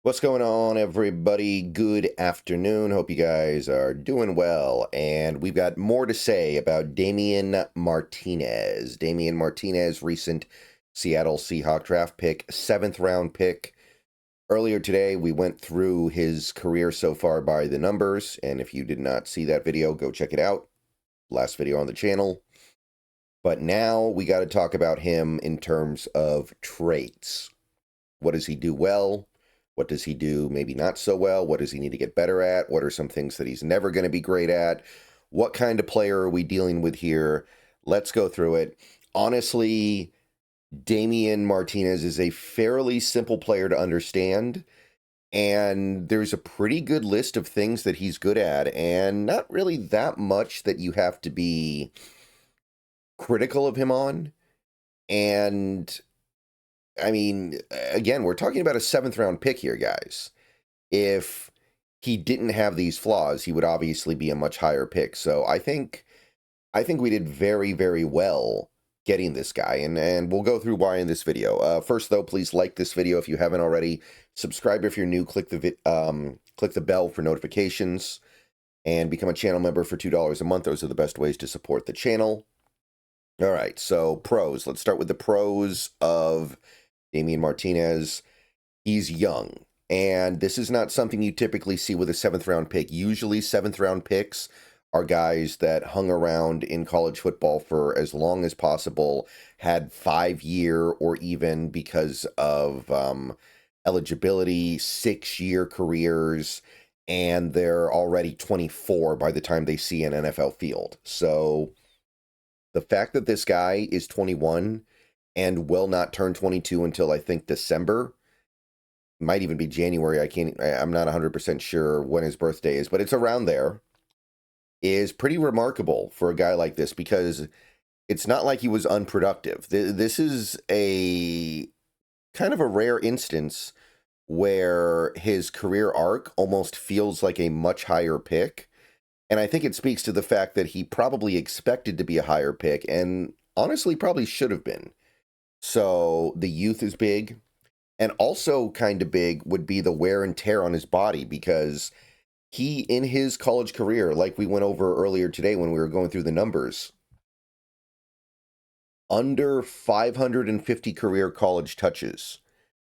What's going on, everybody? Good afternoon. Hope you guys are doing well. And we've got more to say about Damien Martinez. Damien Martinez, recent Seattle Seahawk draft pick, 7th round pick. Earlier today, we went through his career so far by the numbers. And if you did not see that video, go check it out. Last video on the channel. But now we got to talk about him in terms of traits. What does he do well? What does he do maybe not so well? What does he need to get better at? What are some things that he's never going to be great at? What kind of player are we dealing with here? Let's go through it. Honestly, Damien Martinez is a fairly simple player to understand, and there's a pretty good list of things that he's good at, and not really that much that you have to be critical of him on. And I mean, again, we're talking about a 7th round pick here, guys. If he didn't have these flaws, he would obviously be a much higher pick. So I think we did very, very well getting this guy, and we'll go through why in this video. First, though, please like this video if you haven't already. Subscribe if you're new. Click the bell for notifications, and become a channel member for $2 a month. Those are the best ways to support the channel. All right, so pros. Let's start with the pros of Damien Martinez. He's young, and this is not something you typically see with a 7th round pick. Usually 7th round picks are guys that hung around in college football for as long as possible, had 5-year or even because of eligibility, 6-year careers, and they're already 24 by the time they see an NFL field. So the fact that this guy is 21 and will not turn 22 until I think December, might even be January. I'm not 100% sure when his birthday is, but it's around there, is pretty remarkable for a guy like this, because it's not like he was unproductive. This is a kind of a rare instance where his career arc almost feels like a much higher pick. And I think it speaks to the fact that he probably expected to be a higher pick, and honestly probably should have been. So the youth is big, and also kind of big would be the wear and tear on his body, because he, in his college career, like we went over earlier today when we were going through the numbers, under 550 career college touches.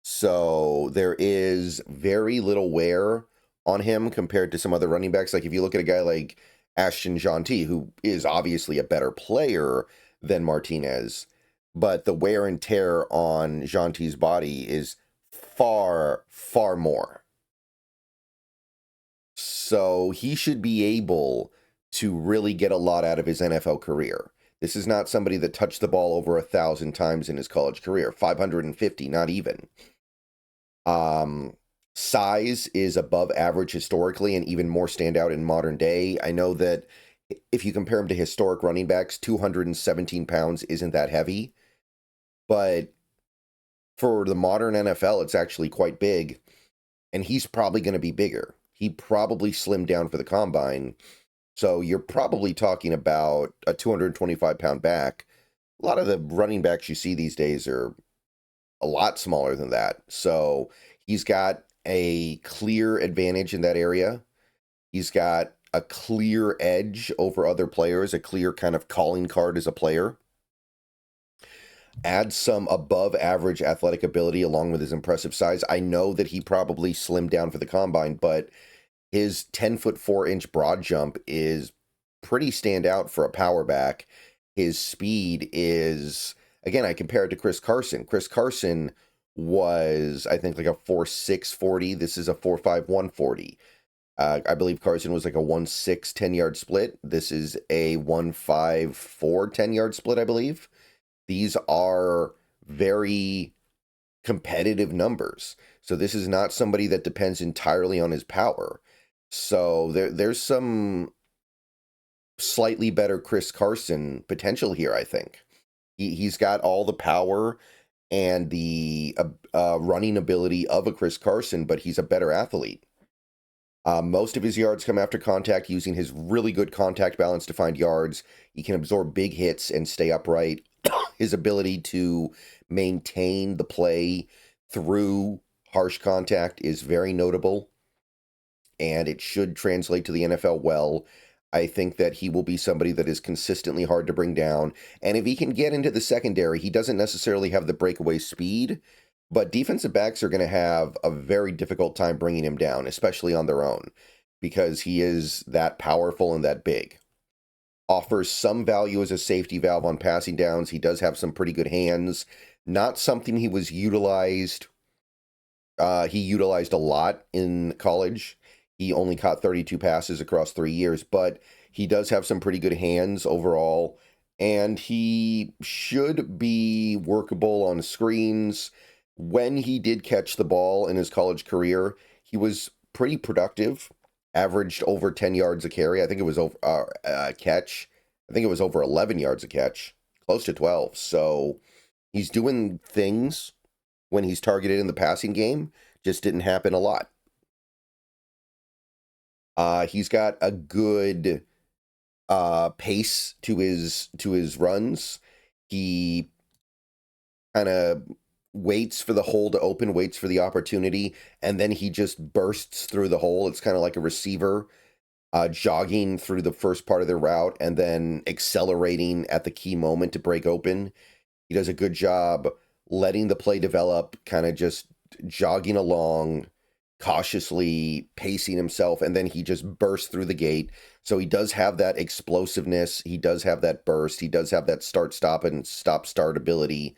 So there is very little wear on him compared to some other running backs. Like if you look at a guy like Ashton Jeanty, who is obviously a better player than Martinez, but the wear and tear on Jeanty's body is far, far more. So he should be able to really get a lot out of his NFL career. This is not somebody that touched the ball over 1,000 times in his college career. 550, not even. Size is above average historically, and even more standout in modern day. I know that if you compare him to historic running backs, 217 pounds isn't that heavy, but for the modern NFL, it's actually quite big, and he's probably going to be bigger. He probably slimmed down for the combine, so you're probably talking about a 225-pound back. A lot of the running backs you see these days are a lot smaller than that, so he's got a clear advantage in that area. He's got a clear edge over other players, a clear kind of calling card as a player. Add some above average athletic ability along with his impressive size. I know that he probably slimmed down for the combine, but his 10'4" broad jump is pretty standout for a power back. His speed is, again, I compare it to Chris Carson. Chris Carson was, I think, like a 4.6 40. This is a 4.5 40. I believe Carson was like a 1.6 10-yard split. This is a 1.5 4 10-yard split, I believe. These are very competitive numbers. So this is not somebody that depends entirely on his power. So there's some slightly better Chris Carson potential here, I think. He's got all the power and the running ability of a Chris Carson, but he's a better athlete. Most of his yards come after contact, using his really good contact balance to find yards. He can absorb big hits and stay upright. His ability to maintain the play through harsh contact is very notable, and it should translate to the NFL well. I think that he will be somebody that is consistently hard to bring down. And if he can get into the secondary, he doesn't necessarily have the breakaway speed, but defensive backs are going to have a very difficult time bringing him down, especially on their own, because he is that powerful and that big. Offers some value as a safety valve on passing downs. He does have some pretty good hands. Not something he was utilized. He utilized a lot in college. He only caught 32 passes across 3 years, but he does have some pretty good hands overall, and he should be workable on screens. When he did catch the ball in his college career, he was pretty productive, averaged over 10 yards a carry. I think it was over catch. I think it was over 11 yards a catch, close to 12. So he's doing things when he's targeted in the passing game, just didn't happen a lot. He's got a good pace to his runs. He kind of waits for the hole to open, waits for the opportunity, and then he just bursts through the hole. It's kind of like a receiver jogging through the first part of their route and then accelerating at the key moment to break open. He does a good job letting the play develop, kind of just jogging along, cautiously pacing himself, and then he just bursts through the gate. So he does have that explosiveness. He does have that burst. He does have that start-stop and stop-start ability.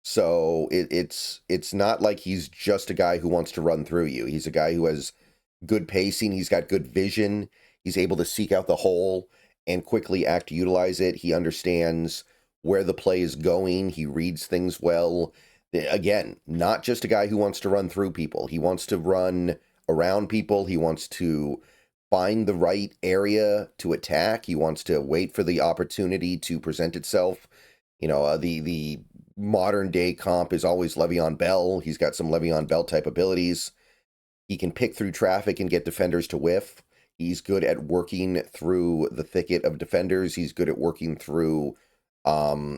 So it's not like he's just a guy who wants to run through you. He's a guy who has good pacing. He's got good vision. He's able to seek out the hole and quickly act to utilize it. He understands where the play is going. He reads things well. Again, not just a guy who wants to run through people. He wants to run around people. He wants to find the right area to attack. He wants to wait for the opportunity to present itself. You know, the modern day comp is always Le'Veon Bell. He's got some Le'Veon Bell type abilities. He can pick through traffic and get defenders to whiff. He's good at working through the thicket of defenders. He's good at working through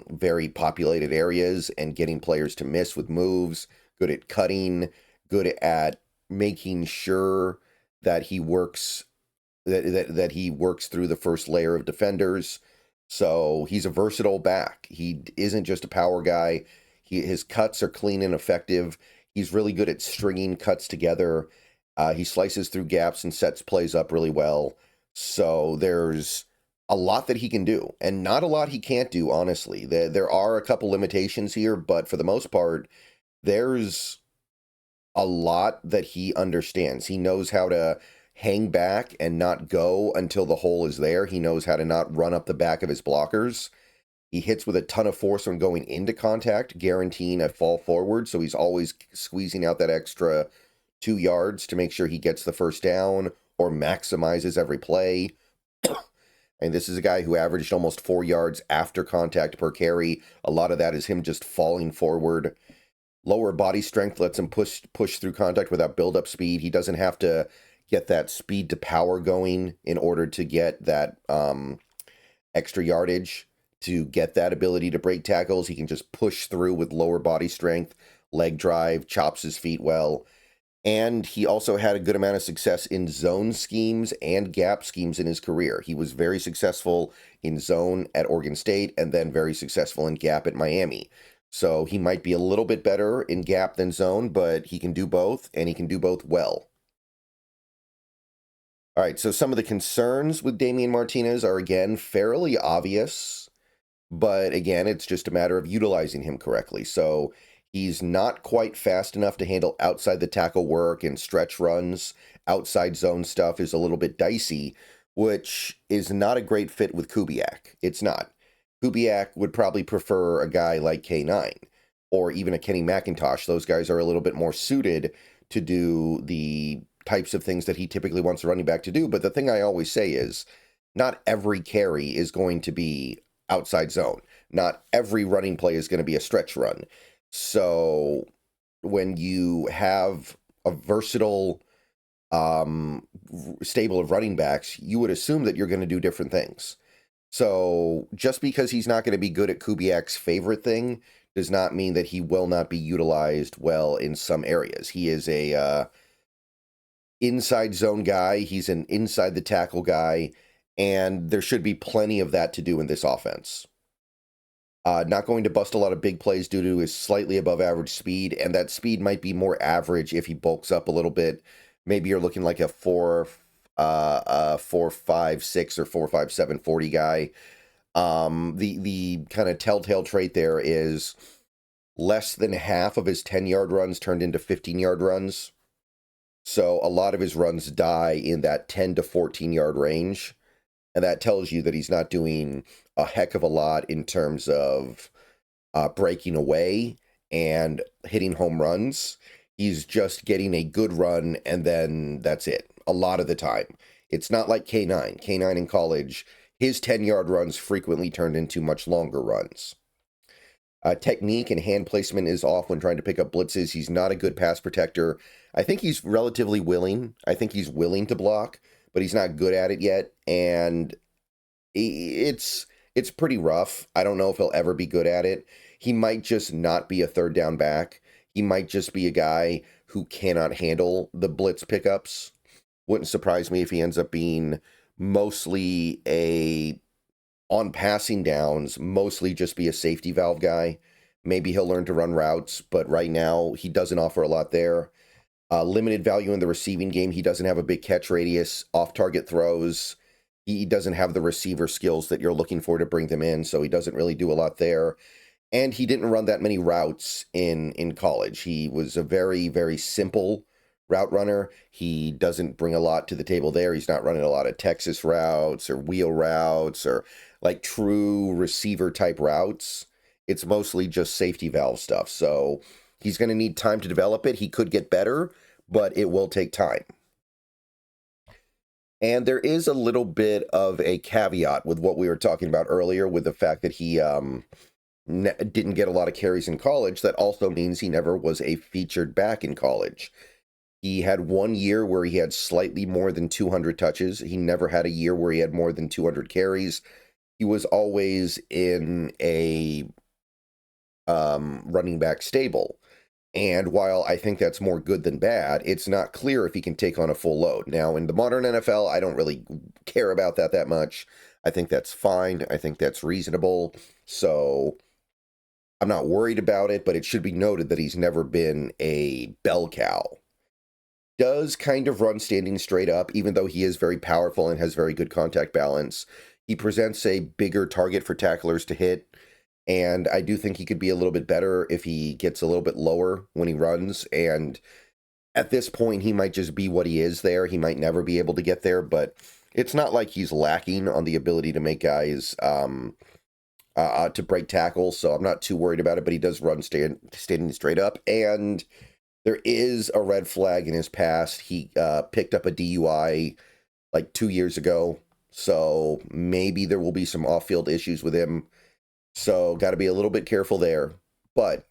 very populated areas and getting players to miss with moves, good at cutting, good at making sure that he works that he works through the first layer of defenders. So he's a versatile back. He isn't just a power guy. His cuts are clean and effective. He's really good at stringing cuts together. He slices through gaps and sets plays up really well. So there's a lot that he can do, and not a lot he can't do, honestly. There are a couple limitations here, but for the most part, there's a lot that he understands. He knows how to hang back and not go until the hole is there. He knows how to not run up the back of his blockers. He hits with a ton of force when going into contact, guaranteeing a fall forward, so he's always squeezing out that extra 2 yards to make sure he gets the first down or maximizes every play. And this is a guy who averaged almost 4 yards after contact per carry. A lot of that is him just falling forward. Lower body strength lets him push through contact without build-up speed. He doesn't have to get that speed to power going in order to get that extra yardage, to get that ability to break tackles. He can just push through with lower body strength, leg drive, chops his feet well. And he also had a good amount of success in zone schemes and gap schemes in his career. He was very successful in zone at Oregon State and then very successful in gap at Miami. So he might be a little bit better in gap than zone, but he can do both, and he can do both well. All right, so some of the concerns with Damien Martinez are, again, fairly obvious, but again, it's just a matter of utilizing him correctly. So he's not quite fast enough to handle outside the tackle work and stretch runs. Outside zone stuff is a little bit dicey, which is not a great fit with Kubiak. It's not. Kubiak would probably prefer a guy like K9 or even a Kenny McIntosh. Those guys are a little bit more suited to do the types of things that he typically wants a running back to do. But the thing I always say is not every carry is going to be outside zone. Not every running play is going to be a stretch run. So when you have a versatile stable of running backs, you would assume that you're going to do different things. So just because he's not going to be good at Kubiak's favorite thing does not mean that he will not be utilized well in some areas. He is a inside zone guy. He's an inside the tackle guy, and there should be plenty of that to do in this offense. Not going to bust a lot of big plays due to his slightly above average speed, and that speed might be more average if he bulks up a little bit. Maybe you're looking like a 4.5.6 or 4.5.7 40 guy. The kind of telltale trait there is less than half of his 10-yard runs turned into 15-yard runs. So a lot of his runs die in that 10 to 14-yard range. And that tells you that he's not doing a heck of a lot in terms of breaking away and hitting home runs. He's just getting a good run, and then that's it, a lot of the time. It's not like K9. K9 in college, his 10-yard runs frequently turned into much longer runs. Technique and hand placement is off when trying to pick up blitzes. He's not a good pass protector. I think he's relatively willing. I think he's willing to block, but he's not good at it yet, and it's pretty rough. I don't know if he'll ever be good at it. He might just not be a third down back. He might just be a guy who cannot handle the blitz pickups. Wouldn't surprise me if he ends up being mostly on passing downs, mostly just be a safety valve guy. Maybe he'll learn to run routes, but right now he doesn't offer a lot there. Limited value in the receiving game. He doesn't have a big catch radius, off-target throws. He doesn't have the receiver skills that you're looking for to bring them in, so he doesn't really do a lot there. And he didn't run that many routes in college. He was a very, very simple route runner. He doesn't bring a lot to the table there. He's not running a lot of Texas routes or wheel routes or like true receiver type routes. It's mostly just safety valve stuff. So he's going to need time to develop it. He could get better, but it will take time. And there is a little bit of a caveat with what we were talking about earlier with the fact that he didn't get a lot of carries in college. That also means he never was a featured back in college. He had 1 year where he had slightly more than 200 touches. He never had a year where he had more than 200 carries. He was always in a running back stable. And while I think that's more good than bad, it's not clear if he can take on a full load. Now, in the modern NFL, I don't really care about that much. I think that's fine. I think that's reasonable. So I'm not worried about it, but it should be noted that he's never been a bell cow. Does kind of run standing straight up, even though he is very powerful and has very good contact balance. He presents a bigger target for tacklers to hit. And I do think he could be a little bit better if he gets a little bit lower when he runs. And at this point, he might just be what he is there. He might never be able to get there, but it's not like he's lacking on the ability to make guys to break tackles. So I'm not too worried about it, but he does run standing straight up. And there is a red flag in his past. He picked up a DUI like 2 years ago. So maybe there will be some off-field issues with him. So got to be a little bit careful there. But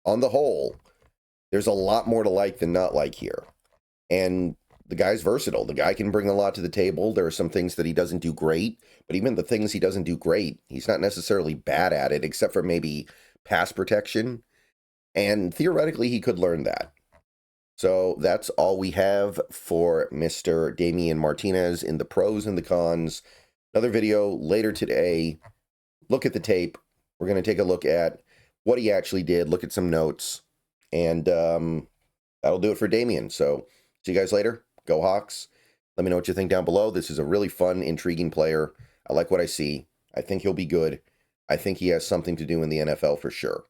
on the whole, there's a lot more to like than not like here. And the guy's versatile. The guy can bring a lot to the table. There are some things that he doesn't do great. But even the things he doesn't do great, he's not necessarily bad at it, except for maybe pass protection. And theoretically, he could learn that. So that's all we have for Mr. Damien Martinez in the pros and the cons. Another video later today. Look at the tape. We're going to take a look at what he actually did, look at some notes, and that'll do it for Damien. So see you guys later. Go Hawks. Let me know what you think down below. This is a really fun, intriguing player. I like what I see. I think he'll be good. I think he has something to do in the NFL for sure.